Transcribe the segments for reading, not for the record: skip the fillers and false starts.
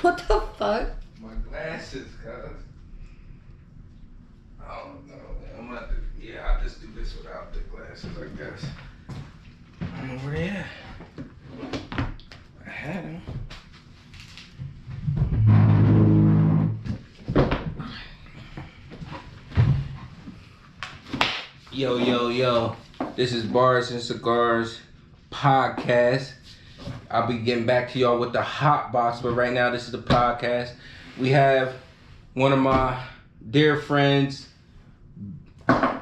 What the fuck? My glasses, cuz. I don't know. I'm gonna have to, yeah, I'll just do this without the glasses, I guess. I don't know where they at. I had them. Yo, yo, yo. This is Bars and Cigars podcast. I'll be getting back to y'all with the hot box, but right now this is the podcast. We have one of my dear friends,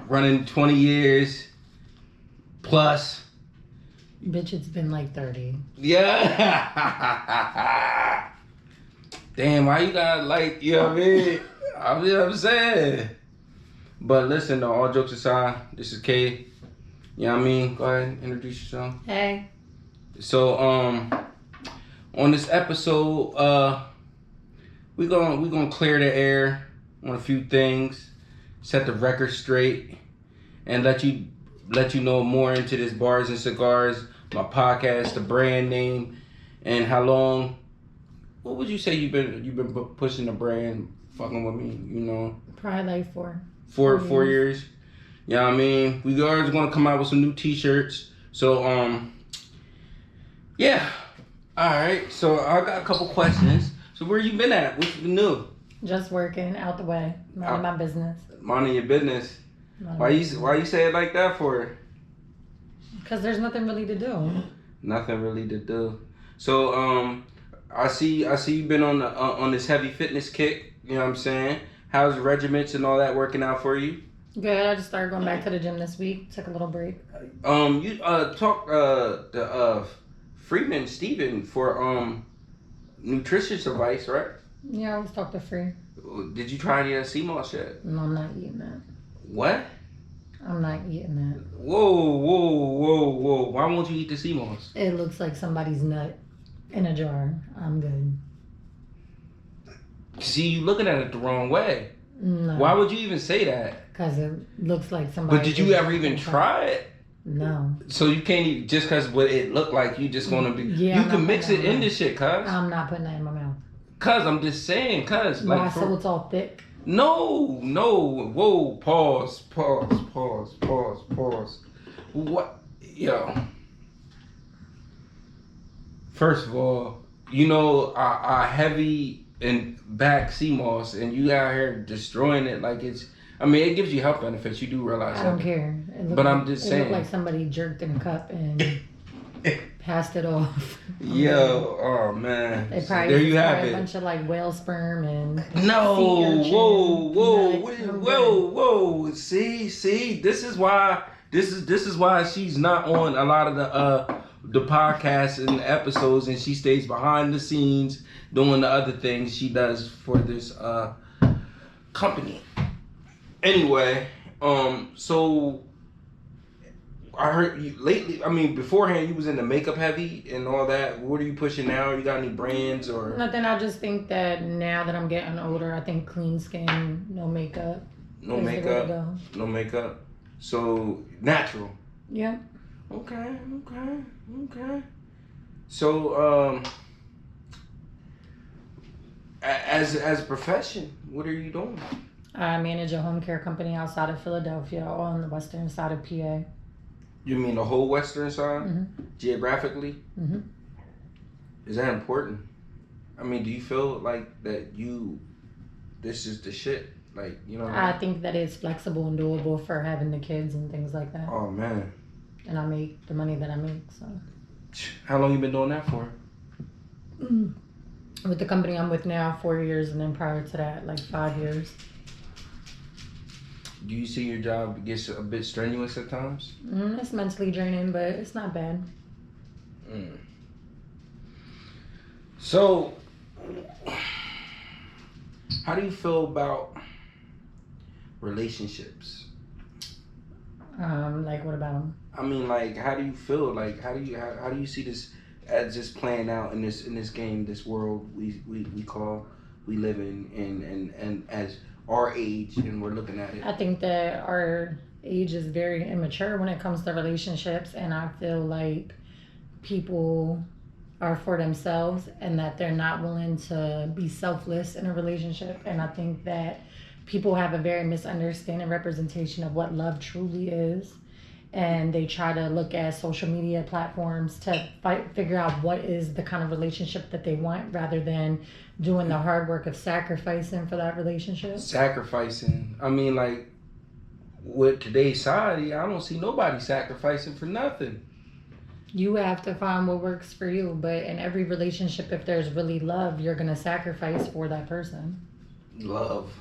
running 20 years plus. Bitch, it's been like 30. Yeah. Damn, why you got like, you know what I mean? I'm saying. But listen, though, all jokes aside, this is Kay. You know what I mean? Go ahead and introduce yourself. Hey. So, on this episode, we gonna clear the air on a few things, set the record straight, and let you know more into this Bars and Cigars, my podcast, the brand name, and how long. What would you say you've been pushing the brand, fucking with me? You know, Probably like four years. You know what I mean? We are gonna come out with some new T-shirts. So yeah. All right. So I got a couple questions. So where you been at? What's been new? Just working out the way. Minding my business. Minding your business. Why you say it like that for? Because there's nothing really to do. Nothing really to do. So I see you been on this heavy fitness kick. You know what I'm saying? How's the regiments and all that working out for you? Good. I just started going back to the gym this week. Took a little break. You talk the Freeman Steven for nutritious advice, right? Yeah, I was talking to Free. Did you try any of the CMOS yet? No, I'm not eating that. What? I'm not eating that. Whoa. Why won't you eat the CMOS? It looks like somebody's nut in a jar. I'm good. See, you looking at it the wrong way. No. Why would you even say that? Because it looks like somebody... But did you ever even try it? No. So you can't even, just because what it looked like, you just gonna be... Yeah, you can mix it in this shit, cuz. I'm not putting that in my mouth. Cuz, I'm just saying, cuz. Why, Like, so it's all thick? No. Whoa, pause. What? Yo. First of all, you know, I heavy and back CMOS, and you out here destroying it like it's... I mean, it gives you health benefits. You do realize that. I don't care. But I'm just saying. It looked like somebody jerked in a cup and passed it off. Yo, oh man. They probably there you have a it. bunch of like whale sperm and whoa. See, this is why she's not on a lot of the podcasts and the episodes, and she stays behind the scenes doing the other things she does for this company. Anyway, so I heard you lately, I mean, beforehand you was into makeup heavy and all that. What are you pushing now? You got any brands or? Nothing. I just think that now that I'm getting older, I think clean skin, no makeup. No makeup. No makeup. So natural. Yeah. Okay. So as a profession, what are you doing? I manage a home care company outside of Philadelphia on the western side of PA. You mean the whole western side? Mm-hmm. Geographically? Mm-hmm. Is that important? I mean, do you feel like that this is the shit? Like, you know? I think that it's flexible and doable for having the kids and things like that. Oh, man. And I make the money that I make, so. How long you been doing that for? With the company I'm with now, 4 years, and then prior to that, like 5 years. Do you see your job gets a bit strenuous at times? It's mentally draining, but it's not bad. So, how do you feel about relationships? Like what about them? I mean, like, how do you feel? Like, how do you see this as just playing out in this game, this world we live in, and as our age, and we're looking at it? I think that our age is very immature when it comes to relationships, and I feel like people are for themselves and that they're not willing to be selfless in a relationship. And I think that people have a very misunderstanding representation of what love truly is. And they try to look at social media platforms to figure out what is the kind of relationship that they want rather than doing the hard work of sacrificing for that relationship. Sacrificing. I mean, like, with today's society, I don't see nobody sacrificing for nothing. You have to find what works for you, but in every relationship, if there's really love, you're going to sacrifice for that person. Love.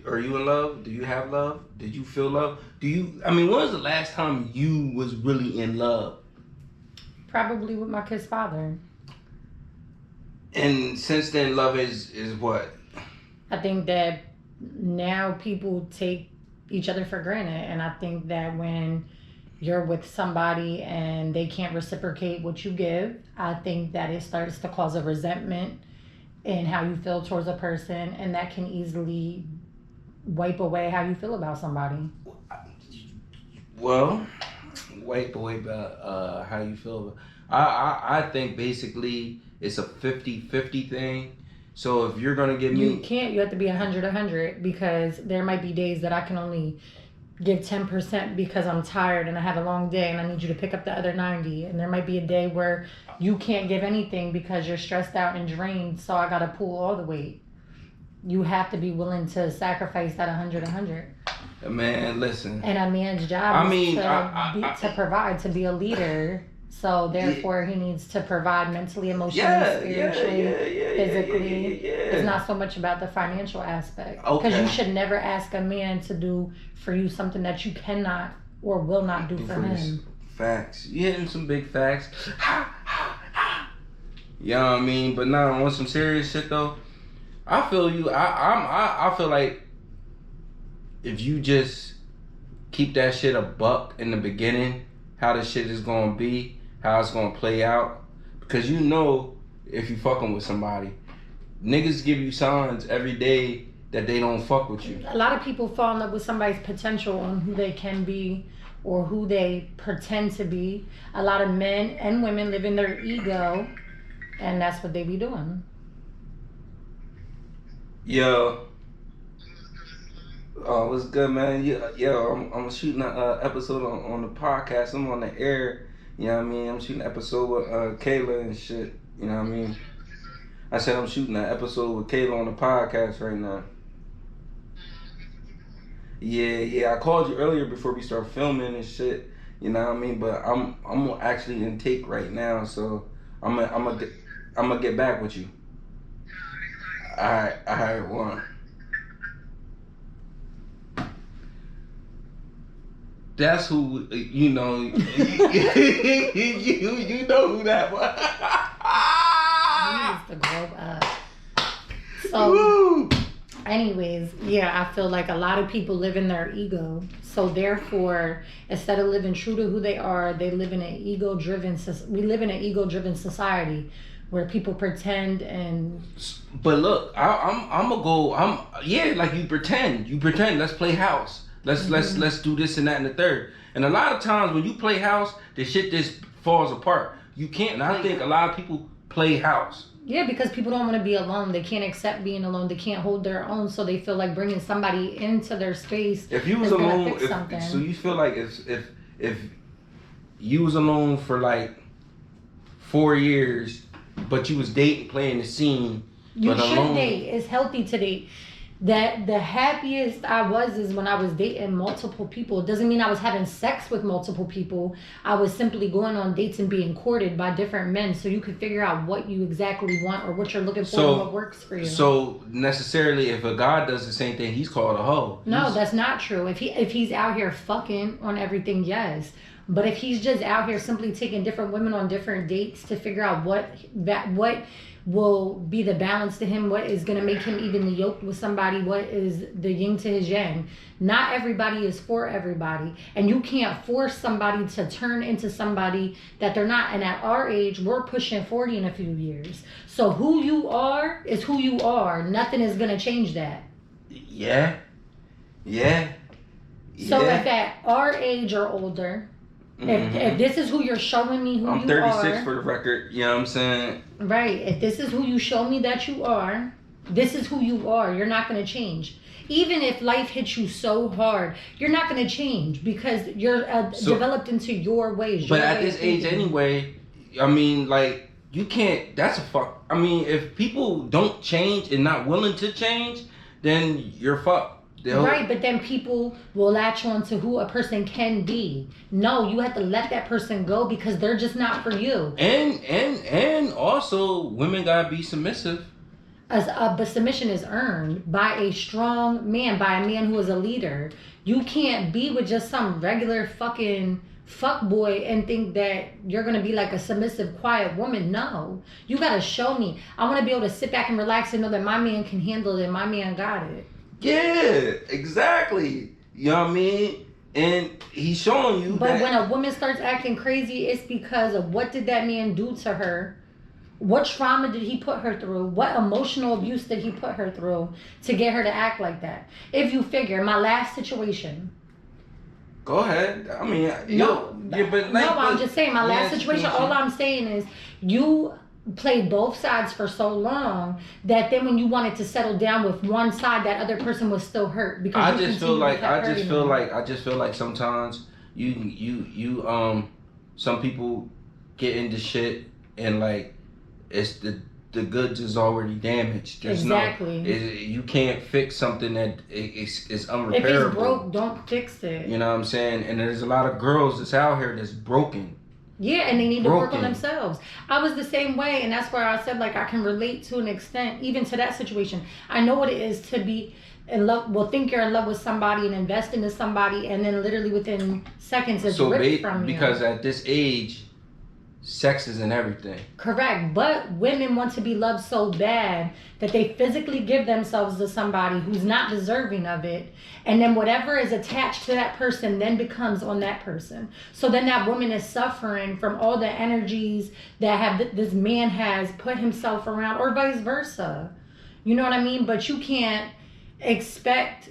Are you in love? Do you have love? Did you feel love? When was the last time you was really in love? Probably with my kid's father. And since then, love is what? I think that now people take each other for granted. And I think that when you're with somebody and they can't reciprocate what you give, I think that it starts to cause a resentment in how you feel towards a person. And that can easily wipe away how you feel about somebody. Well, wipe away about how you feel. I think basically it's a 50-50 thing. So if you're gonna give me, you have to be 100 because there might be days that I can only give 10% because I'm tired and I have a long day and I need you to pick up the other 90. And there might be a day where you can't give anything because you're stressed out and drained, so I gotta pull all the weight. You have to be willing to sacrifice that 100. Man, listen. And a man's job is to provide, to be a leader. So therefore, he needs to provide mentally, emotionally, spiritually, physically. It's not so much about the financial aspect. Because you should never ask a man to do for you something that you cannot or will not do for him. Facts. You hitting some big facts. You know what I mean? But now on some serious shit though, I feel you. I feel like if you just keep that shit a buck in the beginning, how the shit is gonna be, how it's gonna play out, because you know if you fucking with somebody, niggas give you signs every day that they don't fuck with you. A lot of people fall in love with somebody's potential on who they can be or who they pretend to be. A lot of men and women live in their ego, and that's what they be doing. Yo. Oh, what's good, man? Yo, I'm shooting an episode on the podcast. I'm on the air. You know what I mean? I'm shooting an episode with Kayla and shit. You know what I mean? I said I'm shooting an episode with Kayla on the podcast right now. Yeah. I called you earlier before we start filming and shit. You know what I mean? But I'm actually in take right now, so I'm gonna get back with you. All right, one. That's who, you know, you know who that was. He needs to grow up. So, anyways, yeah, I feel like a lot of people live in their ego. So therefore, instead of living true to who they are, they live in an ego-driven, we live in an ego-driven society where people pretend and... But look, I'm gonna go, like you pretend, let's play house. Let's do this and that and the third. And a lot of times when you play house, the shit just falls apart. You can't. And I think a lot of people play house. Yeah, because people don't want to be alone. They can't accept being alone. They can't hold their own, so they feel like bringing somebody into their space. If you was alone, so you feel like if you was alone for like 4 years, but you was dating, playing the scene. You should date. It's healthy to date. That the happiest I was is when I was dating multiple people. It doesn't mean I was having sex with multiple people. I was simply going on dates and being courted by different men, so you could figure out what you exactly want or what you're looking for and what works for you. So necessarily, if a guy does the same thing, he's called a hoe. No, that's not true. If he's out here fucking on everything, yes. But if he's just out here simply taking different women on different dates to figure out what will be the balance to him, what is going to make him evenly yoked with somebody, what is the yin to his yang. Not everybody is for everybody, and you can't force somebody to turn into somebody that they're not. And at our age, we're pushing 40 in a few years, so who you are is who you are. Nothing is going to change that. Yeah. So if at our age or older, If this is who you're showing me I'm you 36 are, for the record. You know what I'm saying? right? If this is who you show me that you are, this is who you are. You're not going to change. Even if life hits you so hard, you're not going to change because you're developed into your ways. But at this age anyway, I mean, like, you can't, that's a fuck. I mean, if people don't change and not willing to change, then you're fucked. Right, but then people will latch on to who a person can be. No, you have to let that person go because they're just not for you. And also, women gotta be submissive. But submission is earned by a strong man, by a man who is a leader. You can't be with just some regular fucking fuck boy and think that you're gonna be like a submissive, quiet woman. No, you gotta show me. I want to be able to sit back and relax and know that my man can handle it. My man got it. Yeah, exactly. You know what I mean? And he's showing you. But when a woman starts acting crazy, it's because of what did that man do to her? What trauma did he put her through? What emotional abuse did he put her through to get her to act like that? If you figure, my last situation. Go ahead. I mean, I'm just saying, my last situation, all I'm saying is you played both sides for so long that then when you wanted to settle down with one side, that other person was still hurt because I just feel like sometimes you some people get into shit and like it's the goods is already damaged. There's you can't fix something that is unrepairable. If it's broke, don't fix it. You know what I'm saying? And there's a lot of girls that's out here that's broken. Yeah, and they need to work on themselves. I was the same way, and that's where I said, like, I can relate to an extent, even to that situation. I know what it is to be in love. Well, think you're in love with somebody and invest into somebody, and then literally within seconds it's ripped from you. Because at this age, sex isn't everything. Correct, but women want to be loved so bad that they physically give themselves to somebody who's not deserving of it, and then whatever is attached to that person then becomes on that person. So then that woman is suffering from all the energies that this man has put himself around, or vice versa. You know what I mean? But you can't expect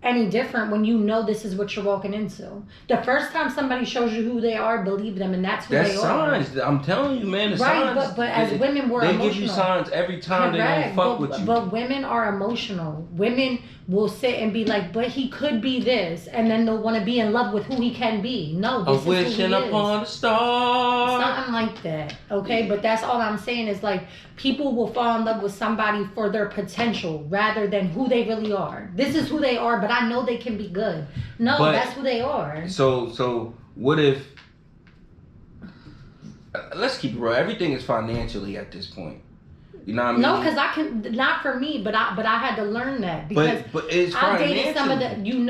any different when you know this is what you're walking into. The first time somebody shows you who they are, believe them, and that's who they are. That's signs. I'm telling you, man. The signs. But as women, we're emotional. They give you signs every time. Correct. They don't fuck with you. But women are emotional. Women will sit and be like, but he could be this, and then they'll want to be in love with who he can be. No, this is who he is. Wishing upon a star. Something like that. Okay, but that's all I'm saying is like people will fall in love with somebody for their potential rather than who they really are. This is who they are, but I know they can be good. No, but that's who they are. So what if? Let's keep it real. Everything is financially at this point. You know what I mean? No, because I can not for me, but I had to learn that because but it's I dated some of the we've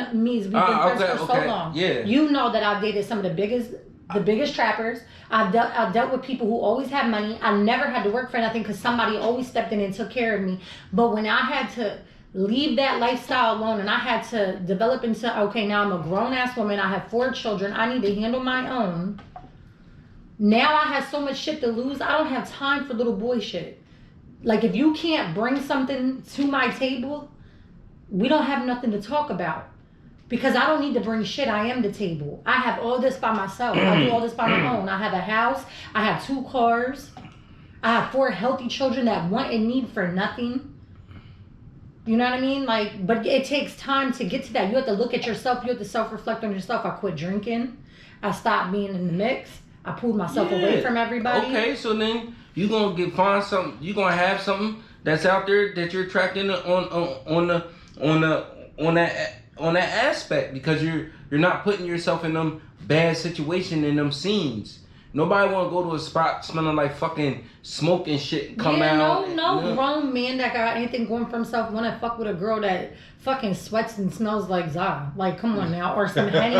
been friends for so long. Yeah. You know that I dated some of the biggest trappers. I dealt with people who always had money. I never had to work for nothing because somebody always stepped in and took care of me. But when I had to leave that lifestyle alone and I had to develop into, okay, now I'm a grown ass woman. I have 4 children. I need to handle my own. Now I have so much shit to lose. I don't have time for little boy shit. Like, if you can't bring something to my table, we don't have nothing to talk about. Because I don't need to bring shit. I am the table. I have all this by myself. I do all this by my own. I have a house. I have 2 cars. I have 4 healthy children that want and need for nothing. You know what I mean? Like, but it takes time to get to that. You have to look at yourself. You have to self-reflect on yourself. I quit drinking. I stopped being in the mix. I pulled myself away from everybody. Okay, so then you gonna find something. You gonna have something that's out there that you're attracting on that aspect because you're not putting yourself in them bad situation in them scenes. Nobody want to go to a spot smelling like fucking smoke and shit and come out. No grown man that got anything going for himself want to fuck with a girl that fucking sweats and smells like za. Like, come on now, or some Henny.